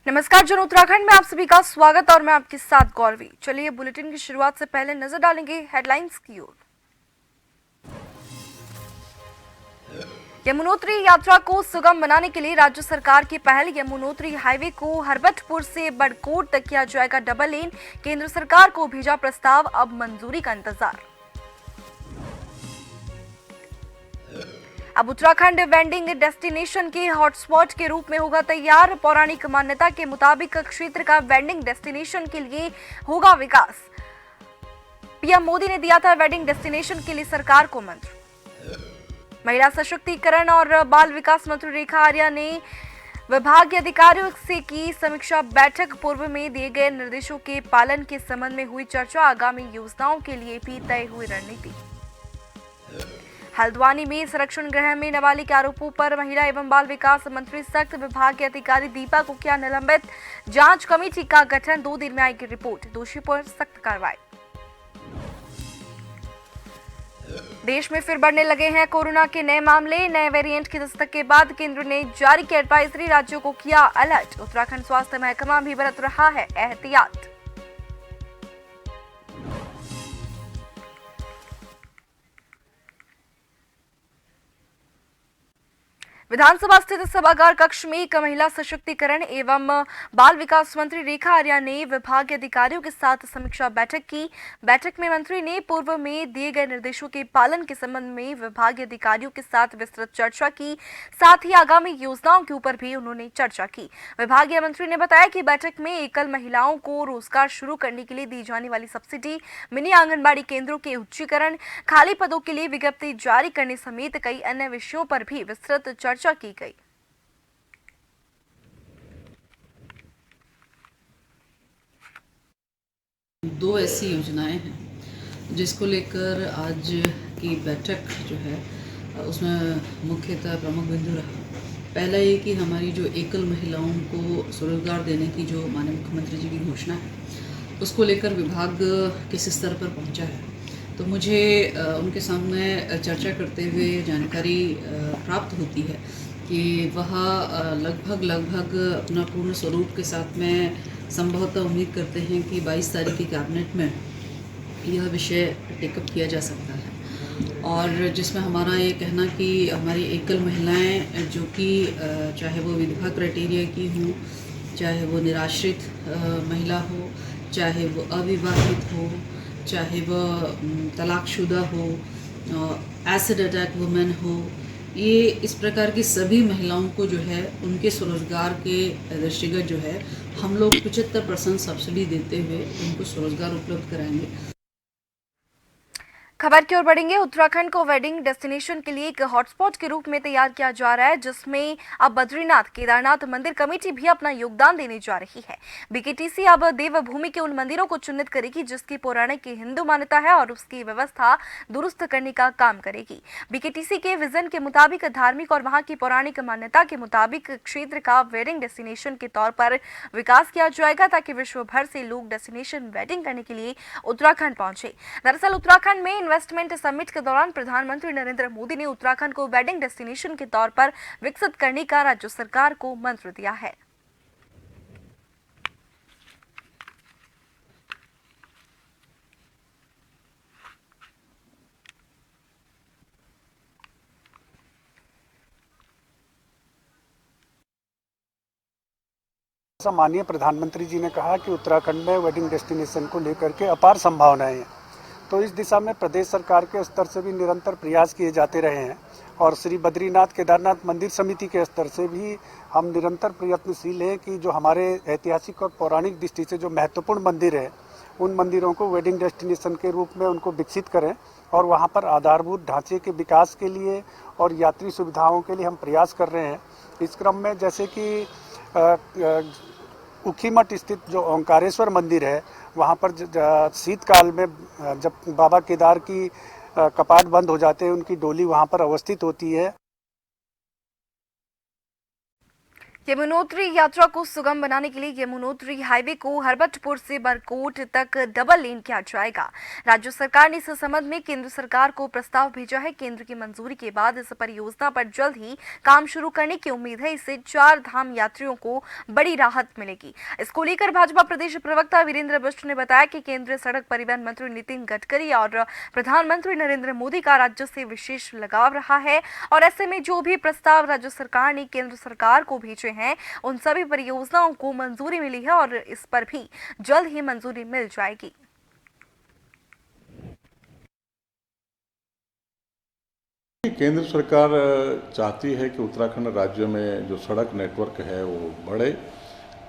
नमस्कार जन उत्तराखंड में आप सभी का स्वागत और मैं आपके साथ गौरवी। चलिए बुलेटिन की शुरुआत से पहले नजर डालेंगे हेडलाइंस की ओर। यमुनोत्री यात्रा को सुगम बनाने के लिए राज्य सरकार की पहल। यमुनोत्री हाईवे को हरबटपुर से बड़कोट तक किया जाएगा डबल लेन। केंद्र सरकार को भेजा प्रस्ताव, अब मंजूरी का इंतजार। अब उत्तराखंड वेंडिंग डेस्टिनेशन के हॉटस्पॉट के रूप में होगा तैयार। पौराणिक मान्यता के मुताबिक क्षेत्र का वेंडिंग डेस्टिनेशन के लिए होगा विकास। पीएम मोदी ने दिया था वेंडिंग डेस्टिनेशन के लिए सरकार को मंत्र। महिला सशक्तिकरण और बाल विकास मंत्री रेखा आर्या ने विभागीय अधिकारियों से की समीक्षा बैठक। पूर्व में दिए गए निर्देशों के पालन के संबंध में हुई चर्चा। आगामी योजनाओं के लिए भी तय हुई रणनीति। हल्द्वानी में संरक्षण गृह में नाबालिग आरोपों पर महिला एवं बाल विकास मंत्री सख्त। विभाग के अधिकारी दीपा को किया निलंबित। जांच कमेटी का गठन, 2 दिन में आएगी रिपोर्ट। दोषी पर सख्त कार्रवाई। देश में फिर बढ़ने लगे हैं कोरोना के नए मामले। नए वेरिएंट की दस्तक के बाद केंद्र ने जारी की एडवाइजरी, राज्यों को किया अलर्ट। उत्तराखंड स्वास्थ्य महकमा भी बरत रहा है एहतियात। विधानसभा स्थित सभागार कक्ष में एक महिला सशक्तिकरण एवं बाल विकास मंत्री रेखा आर्या ने विभागीय अधिकारियों के साथ समीक्षा बैठक की। बैठक में मंत्री ने पूर्व में दिए गए निर्देशों के पालन के संबंध में विभागीय अधिकारियों के साथ विस्तृत चर्चा की। साथ ही आगामी योजनाओं के ऊपर भी उन्होंने चर्चा की। विभागीय मंत्री ने बताया कि बैठक में एकल महिलाओं को रोजगार शुरू करने के लिए दी जाने वाली सब्सिडी, मिनी आंगनबाड़ी केंद्रों के उच्चीकरण, खाली पदों के लिए विज्ञप्ति जारी करने समेत कई अन्य विषयों पर भी विस्तृत चर्चा की गई। दो ऐसी योजनाएं हैं जिसको लेकर आज की बैठक जो है उसमें मुख्यतः प्रमुख बिंदु रहा। पहला ये कि हमारी जो एकल महिलाओं को स्वरोजगार देने की जो माननीय मुख्यमंत्री जी की घोषणा है उसको लेकर विभाग किस स्तर पर पहुंचा है। तो मुझे उनके सामने चर्चा करते हुए जानकारी प्राप्त होती है कि वह लगभग अपना पूर्ण स्वरूप के साथ में संभवतः उम्मीद करते हैं कि 22 तारीख की कैबिनेट में यह विषय टेकअप किया जा सकता है। और जिसमें हमारा ये कहना कि हमारी एकल महिलाएं जो कि चाहे वो विधवा क्राइटेरिया की हो, चाहे वो निराश्रित महिला हो, चाहे वो अविवाहित हो, चाहे वो तलाकशुदा हो, एसिड अटैक वुमेन हो, ये इस प्रकार की सभी महिलाओं को जो है उनके स्वरोजगार के दृष्टिगत जो है हम लोग 75% सब्सिडी देते हुए उनको स्वरोजगार उपलब्ध कराएंगे। खबर की ओर बढ़ेंगे। उत्तराखंड को वेडिंग डेस्टिनेशन के लिए एक हॉटस्पॉट के रूप में तैयार किया जा रहा है, जिसमें अब बद्रीनाथ केदारनाथ मंदिर कमेटी भी अपना योगदान देने जा रही है। बीकेटीसी अब देवभूमि के उन मंदिरों को चिन्हित करेगी जिसकी पौराणिक हिंदू मान्यता है और उसकी व्यवस्था दुरुस्त करने का काम करेगी। बीकेटीसी के विजन के मुताबिक धार्मिक और वहां की पौराणिक मान्यता के मुताबिक क्षेत्र का वेडिंग डेस्टिनेशन के तौर पर विकास किया जाएगा ताकि विश्व भर से लोग डेस्टिनेशन वेडिंग करने के लिए उत्तराखंड पहुंचे। दरअसल उत्तराखंड में इन्वेस्टमेंट समिट के दौरान प्रधानमंत्री नरेंद्र मोदी ने उत्तराखंड को वेडिंग डेस्टिनेशन के तौर पर विकसित करने का राज्य सरकार को मंत्र दिया है। माननीय प्रधानमंत्री जी ने कहा कि उत्तराखंड में वेडिंग डेस्टिनेशन को लेकर के अपार संभावनाएं हैं, तो इस दिशा में प्रदेश सरकार के स्तर से भी निरंतर प्रयास किए जाते रहे हैं और श्री बद्रीनाथ केदारनाथ मंदिर समिति के स्तर से भी हम निरंतर प्रयत्नशील हैं कि जो हमारे ऐतिहासिक और पौराणिक दृष्टि से जो महत्वपूर्ण मंदिर है उन मंदिरों को वेडिंग डेस्टिनेशन के रूप में उनको विकसित करें और वहाँ पर आधारभूत ढांचे के विकास के लिए और यात्री सुविधाओं के लिए हम प्रयास कर रहे हैं। इस क्रम में जैसे कि उखीमठ स्थित जो ओंकारेश्वर मंदिर है वहाँ पर शीतकाल में जब बाबा केदार की कपाट बंद हो जाते हैं उनकी डोली वहाँ पर अवस्थित होती है। यमुनोत्री यात्रा को सुगम बनाने के लिए यमुनोत्री हाईवे को हरबटपुर से बरकोट तक डबल लेन किया जाएगा। राज्य सरकार ने इस संबंध में केंद्र सरकार को प्रस्ताव भेजा है। केंद्र की मंजूरी के बाद इस परियोजना पर जल्द ही काम शुरू करने की उम्मीद है। इससे 4 धाम यात्रियों को बड़ी राहत मिलेगी। इसको लेकर भाजपा प्रदेश प्रवक्ता वीरेंद्र बिष्ट ने बताया कि केंद्रीय सड़क परिवहन मंत्री नितिन गडकरी और प्रधानमंत्री नरेंद्र मोदी का राज्य से विशेष लगाव रहा है और ऐसे में जो भी प्रस्ताव राज्य सरकार ने केंद्र सरकार को भेजे हैं उन सभी परियोजनाओं को मंजूरी मिली है और इस पर भी जल्द ही मंजूरी मिल जाएगी। केंद्र सरकार चाहती है कि उत्तराखंड राज्य में जो सड़क नेटवर्क है वो बढ़े,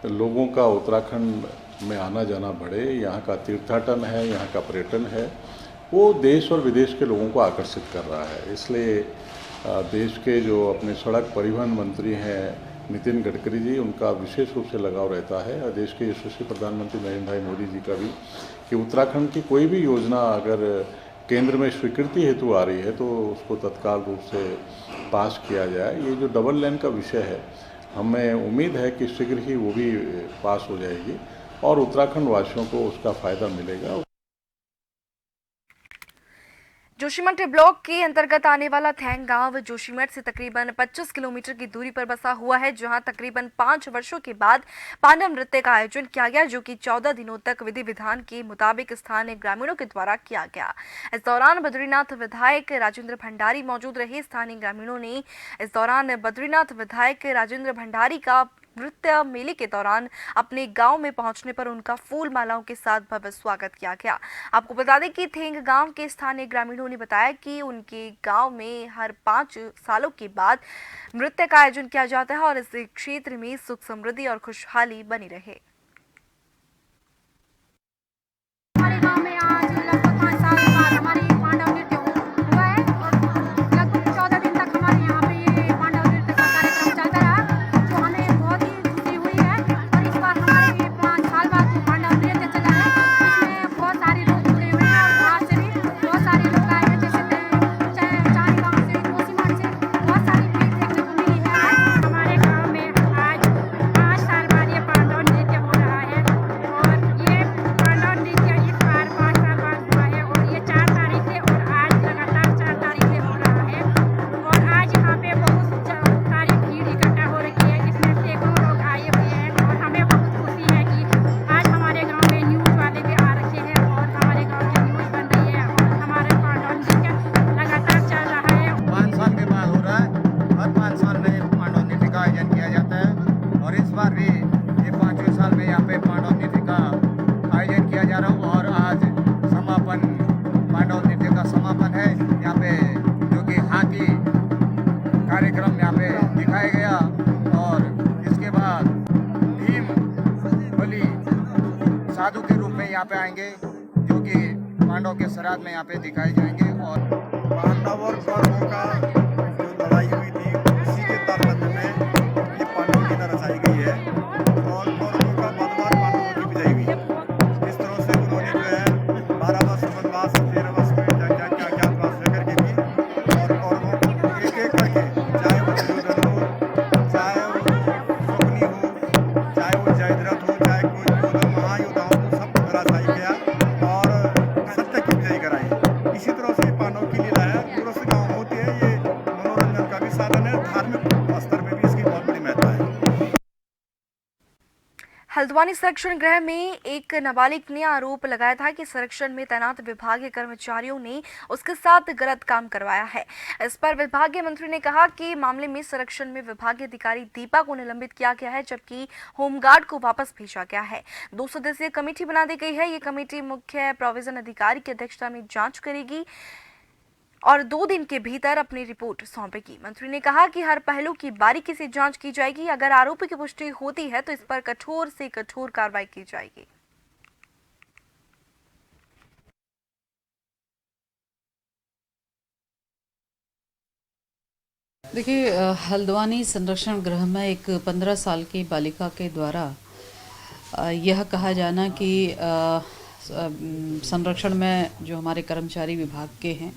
लोगों का उत्तराखंड में आना जाना बढ़े, यहाँ का तीर्थाटन है, यहाँ का पर्यटन है, वो देश और विदेश के लोगों को आकर्षित कर रहा है। इसलिए देश के जो अपने सड़क परिवहन मंत्री हैं नितिन गडकरी जी, उनका विशेष रूप से लगाव रहता है और देश के यशस्वी प्रधानमंत्री नरेंद्र भाई मोदी जी का भी, कि उत्तराखंड की कोई भी योजना अगर केंद्र में स्वीकृति हेतु आ रही है तो उसको तत्काल रूप से पास किया जाए। ये जो डबल लेन का विषय है, हमें उम्मीद है कि शीघ्र ही वो भी पास हो जाएगी और उत्तराखंड वासियों को उसका फ़ायदा मिलेगा। जोशीमठ ब्लॉक के अंतर्गत आने वाला थैंग गांव जोशीमठ से तकरीबन 25 किलोमीटर की दूरी पर बसा हुआ है, जहां तकरीबन 5 वर्षों के बाद पांडव नृत्य का आयोजन किया गया, जो कि 14 दिनों तक विधि विधान के मुताबिक स्थानीय ग्रामीणों के द्वारा किया गया। इस दौरान बद्रीनाथ विधायक राजेंद्र भंडारी मौजूद रहे। स्थानीय ग्रामीणों ने इस दौरान बद्रीनाथ विधायक राजेंद्र भंडारी का नृत्य मेले के दौरान अपने गांव में पहुंचने पर उनका फूल मालाओं के साथ भव्य स्वागत किया गया। आपको बता दें कि थेंग गांव के स्थानीय ग्रामीणों ने बताया कि उनके गांव में हर 5 सालों के बाद नृत्य का आयोजन किया जाता है और इस क्षेत्र में सुख समृद्धि और खुशहाली बनी रहे। हमारे गांव में आज लगभग 5 साल बाद हमारे पांडव नृत्य हुआ है और लगभग 14 दिन तक हमारे यहाँ पे ये पांडव नृत्य का कार्यक्रम चलता रहा, जो हमें बहुत ही खुशी हुई है। और इस बार हमारे 5 साल बाद पांडव नृत्य चला है, इसमें बहुत सारे लोग जुड़े हुए हैं और बाहर से भी बहुत सारे लोग आए हैं, जैसे चारी गाँव से, जोशीमठ से बहुत सारी भीड़ देखने को मिली है। हमारे गाँव में आज 5 साल बाद ये पांडव नृत्य हो रहा है और ये पांडव नृत्य इस बार 5 साल बाद हुआ है और ये 4 तारीख से और आज लगातार 4 तारीख से हो रहा है। और आज यहाँ पे बहुत सारी भीड़ इकट्ठा हो रखी है, जिसमें सैकड़ों लोग आए हुए हैं और हमें बहुत खुशी है कि आज हमारे गांव में न्यूज़ वाले भी आ रखे हैं और हमारे गांव की न्यूज़ बन रही है और हमारे पांडव नृत्य लगातार चल रहा है। 5 साल के बाद हो रहा है। हर 5 साल में पांडव नृत्य का आयोजन किया जाता है और इस बार भी ये 5वें साल में यहाँ पे पांडव नृत्य का आयोजन किया जा रहा है और आज समापन पांडव नृत्य का समापन है यहाँ पे, जो कि हाथी कार्यक्रम यहाँ पे दिखाया गया और इसके बाद भीम बलि साधु के रूप में यहाँ पे आएंगे, जो कि पांडव के श्राद्ध में यहाँ पे दिखाए जाएंगे। और पांडव और कौरवों का जो लड़ाई हुई थी उसी के तारतम्य में ये पांडव गीता रचाई गई है और कौरवों का बलवान पांडवों की विजय हुई। इस तरह से उन्होंने जो है 12 वर्ष वनवास 13 वर्ष में क्या तपस्या करके की और कौरवों को एक एक करके, चाहे वो दुर्योधन हो, चाहे वो शकुनी हो, चाहे वो जयद्रथ हो, चाहे कोई योद्धा महायोद्धाओं को सब हराया गया और सत्य की विजय कराई। इसी तरह से पांडव की लीला है, दूर से गाँव होती है। ये मनोरंजन का भी साधन है, धार्मिक स्तर में भी इसकी बहुत बड़ी महत्ता है। हल्द्वानी संरक्षण गृह में एक नाबालिग ने आरोप लगाया था कि संरक्षण में तैनात विभागीय कर्मचारियों ने उसके साथ गलत काम करवाया है। इस पर विभागीय मंत्री ने कहा कि मामले में संरक्षण में विभागीय अधिकारी दीपा को निलंबित किया गया है, जबकि होमगार्ड को वापस भेजा गया है। 2 सदस्यीय कमेटी बना दी गई है। ये कमेटी मुख्य प्रोविजन अधिकारी की अध्यक्षता में जांच करेगी और 2 दिन के भीतर अपनी रिपोर्ट सौंपेगी। मंत्री ने कहा कि हर पहलू की बारीकी से जांच की जाएगी। अगर आरोपी की पुष्टि होती है तो इस पर कठोर से कठोर कार्रवाई की जाएगी। देखिए, हल्द्वानी संरक्षण गृह में एक 15 साल की बालिका के द्वारा यह कहा जाना कि संरक्षण में जो हमारे कर्मचारी विभाग के हैं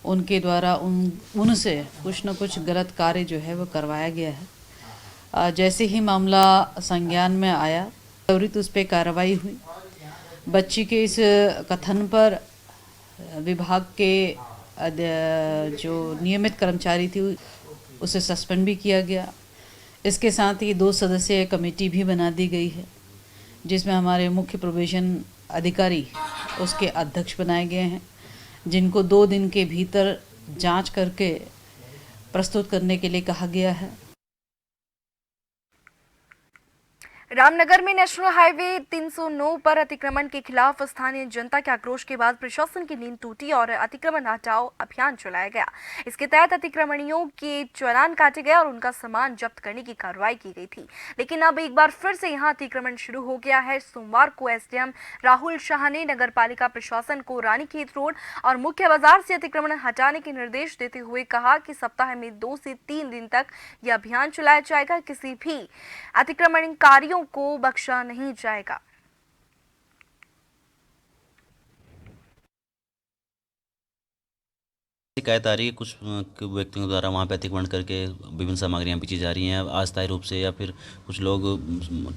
उनके द्वारा उनसे कुछ न कुछ गलत कार्य जो है वो करवाया गया है। जैसे ही मामला संज्ञान में आया त्वरित उस पर कार्रवाई हुई। बच्ची के इस कथन पर विभाग के जो नियमित कर्मचारी थी उसे सस्पेंड भी किया गया। इसके साथ ही 2 सदस्यीय कमेटी भी बना दी गई है जिसमें हमारे मुख्य प्रोबेशन अधिकारी उसके अध्यक्ष बनाए गए हैं, जिनको 2 दिन के भीतर जांच करके प्रस्तुत करने के लिए कहा गया है। रामनगर में नेशनल हाईवे 309 पर अतिक्रमण के खिलाफ स्थानीय जनता के आक्रोश के बाद प्रशासन की नींद टूटी और अतिक्रमण हटाओ अभियान चलाया गया। इसके तहत अतिक्रमणियों के चालान काटे गए और उनका सामान जब्त करने की कार्रवाई की गई थी। लेकिन अब एक बार फिर से यहां अतिक्रमण शुरू हो गया है। सोमवार को एसडीएम राहुल शाह ने नगरपालिका प्रशासन को रानीखेत रोड और मुख्य बाजार से अतिक्रमण हटाने के निर्देश देते हुए कहा कि सप्ताह में 2 से 3 दिन तक यह अभियान चलाया जाएगा। किसी भी अतिक्रमणकारियों को बख्शा नहीं जाएगा। शिकायत आ रही है कुछ व्यक्तियों द्वारा वहाँ पे अतिक्रमण करके विभिन्न सामग्रियाँ बेची जा रही हैं अस्थायी रूप से या फिर कुछ लोग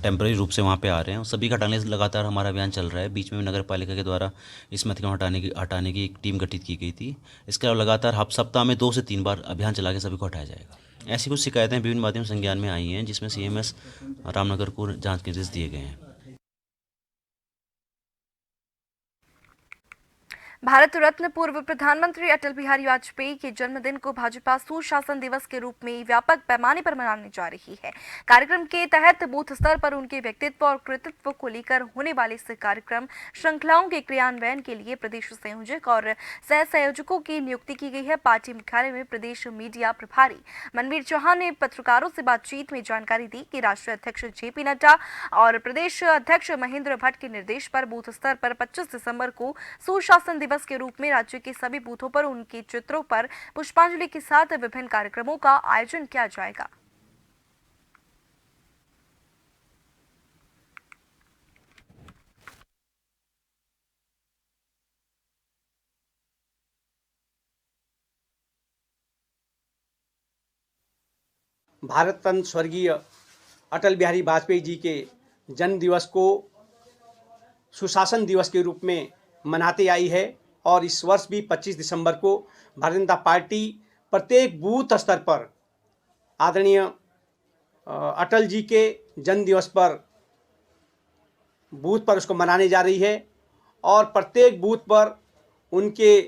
टेम्पररी रूप से वहाँ पे आ रहे हैं। सभी का हटाने से लगातार हमारा अभियान चल रहा है। बीच में नगर पालिका के द्वारा इसमें अतिक्रमण हटाने की एक टीम गठित की गई थी। इसके अलावा लगातार सप्ताह में 2 से 3 बार अभियान चला के सभी को हटाया जाएगा। ऐसी कुछ शिकायतें विभिन्न माध्यम संज्ञान में आई हैं जिसमें CMS रामनगर को जाँच के निर्देश दिए गए हैं। भारत रत्न पूर्व प्रधानमंत्री अटल बिहारी वाजपेयी के जन्मदिन को भाजपा सुशासन दिवस के रूप में व्यापक पैमाने पर मनाने जा रही है। कार्यक्रम के तहत बूथ स्तर पर उनके व्यक्तित्व और कृतित्व को लेकर होने वाले इस कार्यक्रम श्रृंखलाओं के क्रियान्वयन के लिए प्रदेश संयोजक और सह संयोजकों की नियुक्ति की गई है। पार्टी मुख्यालय में प्रदेश मीडिया प्रभारी मनवीर चौहान ने पत्रकारों से बातचीत में जानकारी दी कि राष्ट्रीय अध्यक्ष JP नड्डा और प्रदेश अध्यक्ष महेंद्र भट्ट के निर्देश पर बूथ स्तर पर 25 दिसंबर को सुशासन दिवस के रूप में राज्य के सभी बूथों पर उनके चित्रों पर पुष्पांजलि के साथ विभिन्न कार्यक्रमों का आयोजन किया जाएगा। भारत रत्न स्वर्गीय अटल बिहारी वाजपेयी जी के जन्म दिवस को सुशासन दिवस के रूप में मनाते आई है और इस वर्ष भी 25 दिसंबर को भारतीय जनता पार्टी प्रत्येक बूथ स्तर पर आदरणीय अटल जी के जन्म दिवस पर बूथ पर उसको मनाने जा रही है और प्रत्येक बूथ पर उनके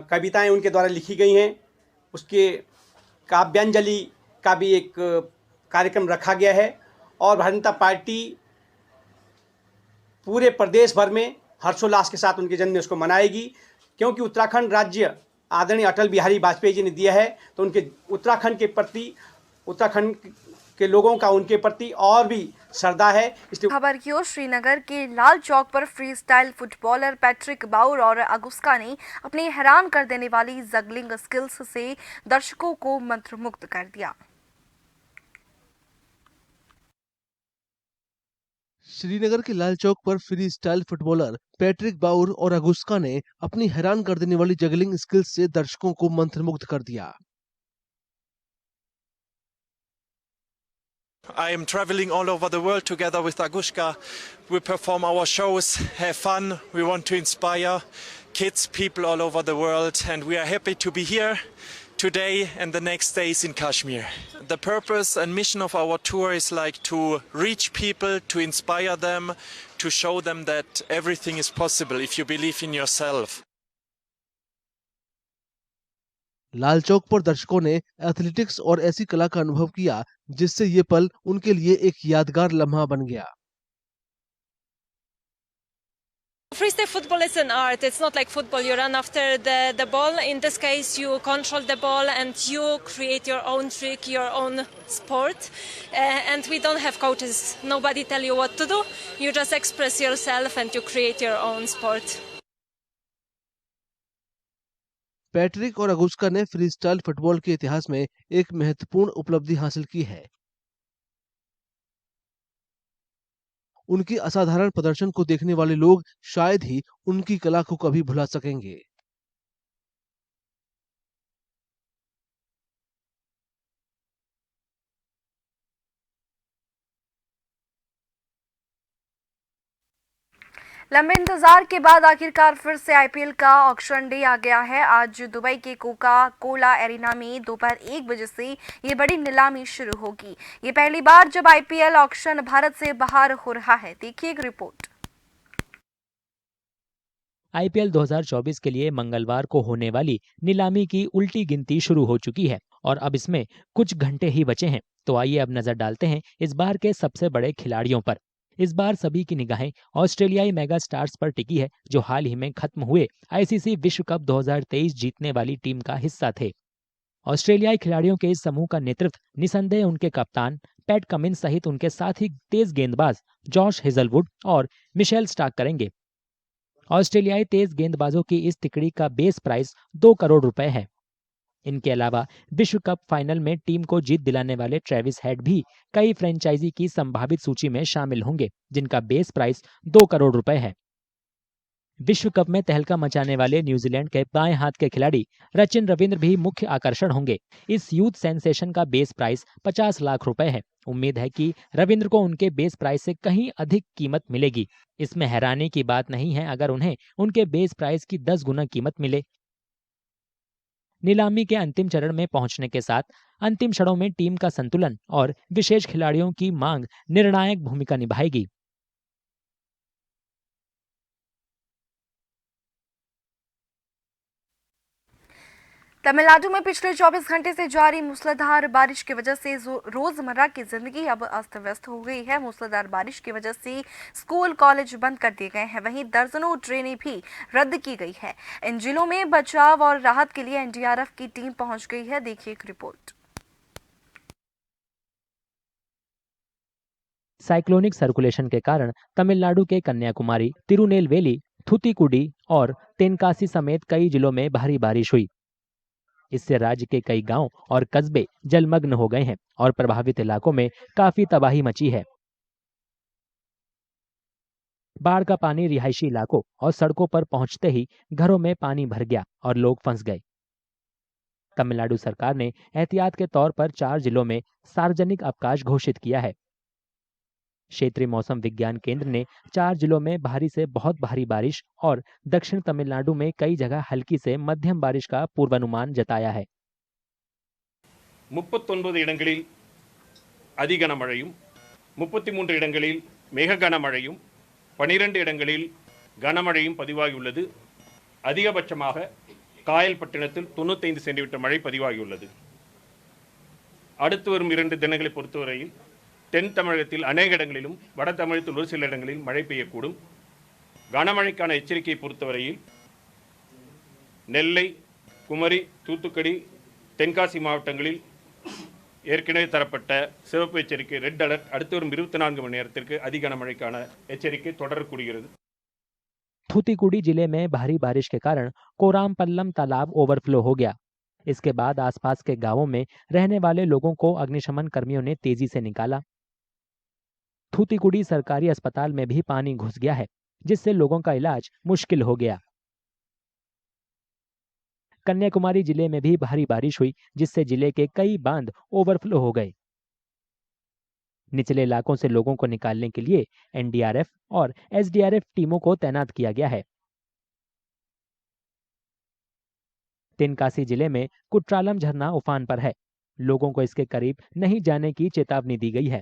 कविताएं उनके द्वारा लिखी गई हैं उसके काव्यांजलि का भी एक कार्यक्रम रखा गया है और भारतीय जनता पार्टी पूरे प्रदेश भर में हर्षोल्लास के साथ उनके जन्मदिन को मनाएगी क्योंकि उत्तराखंड राज्य आदरणीय अटल बिहारी वाजपेयी जी ने दिया है तो उनके उत्तराखंड के प्रति उत्तराखंड के लोगों का उनके प्रति और भी श्रद्धा है। इसलिए खबर की ओर श्रीनगर के लाल चौक पर फ्री स्टाइल फुटबॉलर पैट्रिक बाउर और अगुस्का ने अपनी हैरान कर देने वाली जगलिंग स्किल्स से दर्शकों को मंत्रमुग्ध कर दिया। श्रीनगर के लाल चौक पर फ्री स्टाइल फुटबॉलर पैट्रिक बाउर और अगुस्का ने अपनी हैरान कर देने वाली जगलिंग स्किल्स से दर्शकों को मंत्रमुग्ध कर दिया। I am traveling all over the world together with Agushka. We perform our shows, have fun. We want to inspire kids, people all over the world, and we are happy to be here today and the next days in Kashmir. The purpose and mission of our tour is like to reach people, to inspire them, to show them that everything is possible if you believe in yourself. Lal Chowk पर दर्शकों ने athletics और ऐसी कला का अनुभव किया जिससे ये पल उनके लिए एक यादगार लम्हा बन गया। Freestyle football is an art. It's not like football. You run after the ball. In this case, you control the ball and you create your own trick, your own sport. And we don't have coaches. Nobody tell you what to do. You just express yourself and you create your own sport. Patrick और अगुस्का ने free style football के इतिहास में एक महत्वपूर्ण उपलब्धि हासिल की है। उनकी असाधारण प्रदर्शन को देखने वाले लोग शायद ही उनकी कला को कभी भुला सकेंगे। लंबे इंतजार के बाद आखिरकार फिर से आईपीएल का ऑक्शन डे आ गया है। आज दुबई के कोका कोला एरिना में दोपहर 1 बजे से ये बड़ी नीलामी शुरू होगी। ये पहली बार जब आईपीएल ऑक्शन भारत से बाहर हो रहा है। देखिए एक रिपोर्ट। आईपीएल 2024 के लिए मंगलवार को होने वाली नीलामी की उल्टी गिनती शुरू हो चुकी है और अब इसमें कुछ घंटे ही बचे हैं। तो आइए अब नजर डालते हैं इस बार के सबसे बड़े खिलाड़ियों पर। इस बार सभी की निगाहें ऑस्ट्रेलियाई मेगा स्टार्स पर टिकी है, जो हाल ही में खत्म हुए आईसीसी विश्व कप 2023 जीतने वाली टीम का हिस्सा थे। ऑस्ट्रेलियाई खिलाड़ियों के इस समूह का नेतृत्व निसंदेह उनके कप्तान पैट कमिंस सहित उनके साथी तेज गेंदबाज जॉश हेजलवुड और मिशेल स्टार्क करेंगे। ऑस्ट्रेलियाई तेज गेंदबाजों की इस तिकड़ी का बेस प्राइस 2 करोड़ रुपए है। इनके अलावा विश्व कप फाइनल में टीम को जीत दिलाने वाले ट्रेविस हेड भी कई फ्रेंचाइजी की संभावित सूची में शामिल होंगे, जिनका बेस प्राइस 2 करोड़ रुपए है। विश्व कप में तहलका मचाने वाले न्यूजीलैंड के बाएं हाथ के खिलाड़ी सचिन रविंद्र भी मुख्य आकर्षण होंगे। इस यूथ सेंसेशन का बेस प्राइस 50 लाख रुपए है। उम्मीद है कि रविंद्र को उनके बेस प्राइस से कहीं अधिक कीमत मिलेगी। इसमें हैरानी की बात नहीं है अगर उन्हें उनके बेस प्राइस की 10 गुना कीमत मिले। नीलामी के अंतिम चरण में पहुंचने के साथ अंतिम क्षणों में टीम का संतुलन और विशेष खिलाड़ियों की मांग निर्णायक भूमिका निभाएगी। तमिलनाडु में पिछले 24 घंटे से जारी मूसलाधार बारिश की वजह से रोजमर्रा की जिंदगी अब अस्त व्यस्त हो गई है। मूसलाधार बारिश की वजह से स्कूल कॉलेज बंद कर दिए गए हैं। वहीं दर्जनों ट्रेनें भी रद्द की गई है। इन जिलों में बचाव और राहत के लिए एनडीआरएफ की टीम पहुंच गई है। देखिए एक रिपोर्ट। साइक्लोनिक सर्कुलेशन के कारण तमिलनाडु के कन्याकुमारी, तिरुनेलवेली, थूथुकुडी और तेनकासी समेत कई जिलों में भारी बारिश हुई। इससे राज्य के कई गांव और कस्बे जलमग्न हो गए हैं और प्रभावित इलाकों में काफी तबाही मची है। बाढ़ का पानी रिहायशी इलाकों और सड़कों पर पहुंचते ही घरों में पानी भर गया और लोग फंस गए। तमिलनाडु सरकार ने एहतियात के तौर पर 4 जिलों में सार्वजनिक अवकाश घोषित किया है। क्षेत्रीय मौसम विज्ञान केंद्र ने 4 जिलों में भारी से बहुत भारी बारिश और दक्षिण तमिलनाडु में कई जगह हल्की से मध्यम बारिश का पूर्वानुमान जताया है। 39 இடங்களில் அதி கனமழையும் 33 இடங்களில் மிக கனமழையும் 12 இடங்களில் கனமழையும் பதிவாகியுள்ளது. அதிகபட்சமாக காயல்பட்டினத்தில் 95 சென்டிமீட்டர் மழை பதிவாகியுள்ளது. அடுத்து வரும் 2 தினங்களை பொறுத்தவரையில் தென் தமிழகத்தில் அநேக இடங்களிலும் வட தமிழகத்தில் ஒரு சில இடங்களில் மழை பெய்யக்கூடும். கனமழைக்கான எச்சரிக்கையை பொறுத்தவரையில் நெல்லை, குமரி, தூத்துக்குடி, தென்காசி மாவட்டங்களில் ஏற்கனவே தரப்பட்ட சிவப்பு எச்சரிக்கை ரெட் அலர்ட் அடுத்து வரும் 24 மணி நேரத்திற்கு அதி கனமழைக்கான எச்சரிக்கை தொடரக்கூடியது. थूथुकुडी जिले में भारी बारिश के कारण कोरामपल्लम तालाब ओवरफ्लो हो गया। इसके बाद आसपास के गांवों में रहने वाले लोगों को अग्निशमन कर्मियों ने तेजी से निकाला। थूथुकुडी सरकारी अस्पताल में भी पानी घुस गया है, जिससे लोगों का इलाज मुश्किल हो गया। कन्याकुमारी जिले में भी भारी बारिश हुई, जिससे जिले के कई बांध ओवरफ्लो हो गए। निचले इलाकों से लोगों को निकालने के लिए एनडीआरएफ और एसडीआरएफ टीमों को तैनात किया गया है। तेनकासी जिले में कुट्रालम झरना उफान पर है। लोगों को इसके करीब नहीं जाने की चेतावनी दी गई है।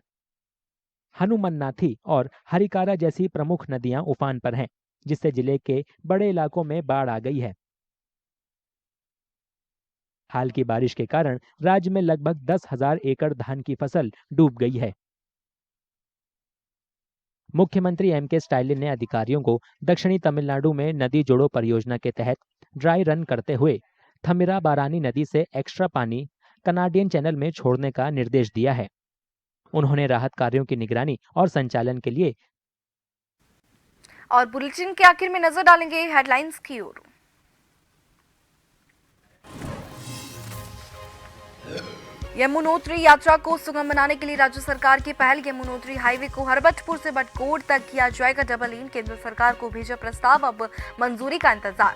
हनुमन्नाथी और हरिकारा जैसी प्रमुख नदियां उफान पर हैं, जिससे जिले के बड़े इलाकों में बाढ़ आ गई है। हाल की बारिश के कारण राज्य में लगभग 10,000 एकड़ धान की फसल डूब गई है। मुख्यमंत्री एमके स्टालिन ने अधिकारियों को दक्षिणी तमिलनाडु में नदी जोड़ो परियोजना के तहत ड्राई रन करते हुए थमिरा बारानी नदी से एक्स्ट्रा पानी कनाडियन चैनल में छोड़ने का निर्देश दिया है। उन्होंने राहत कार्यों की निगरानी और संचालन के लिए और बुलेटिन के आखिर में नजर डालेंगे हेडलाइंस की ओर। यमुनोत्री यात्रा को सुगम बनाने के लिए राज्य सरकार की पहल। यमुनोत्री हाईवे को हरबटपुर से बटकोट तक किया जाएगा डबल लेन। केंद्र सरकार को भेजा प्रस्ताव, अब मंजूरी का इंतजार।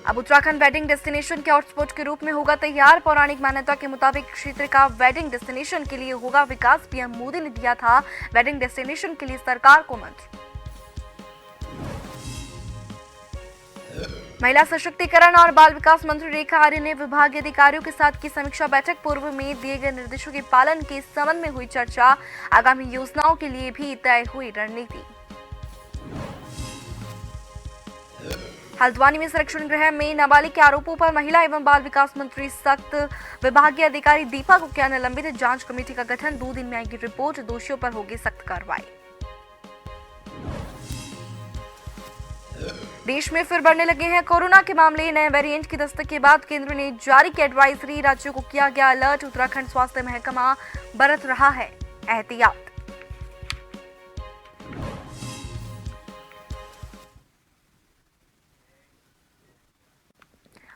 अब उत्तराखंड वेडिंग डेस्टिनेशन के हॉटस्पॉट के रूप में होगा तैयार। पौराणिक मान्यता के मुताबिक क्षेत्र का वेडिंग डेस्टिनेशन के लिए होगा विकास। पीएम मोदी ने दिया था वेडिंग डेस्टिनेशन के लिए सरकार को मंत्र। महिला सशक्तिकरण और बाल विकास मंत्री रेखा आर्य ने विभागीय अधिकारियों के साथ की समीक्षा बैठक। पूर्व में दिए गए निर्देशों के पालन के संबंध में हुई चर्चा। आगामी योजनाओं के लिए भी तय हुई रणनीति। हल्द्वानी में संरक्षण गृह में नाबालिग के आरोपों पर महिला एवं बाल विकास मंत्री सख्त। विभागीय अधिकारी दीपा को किया निलंबित। जांच कमेटी का गठन। 2 दिन में आएगी रिपोर्ट। दोषियों पर होगी सख्त कार्रवाई। देश में फिर बढ़ने लगे हैं कोरोना के मामले। नए वेरिएंट की दस्तक के बाद केंद्र ने जारी की एडवाइजरी। राज्यों को किया गया अलर्ट। उत्तराखंड स्वास्थ्य महकमा बरत रहा है एहतियात।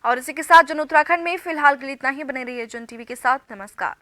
और इसी के साथ जन उत्तराखंड में फिलहाल के लिए इतना ही। बने रहिए जन टीवी के साथ। नमस्कार।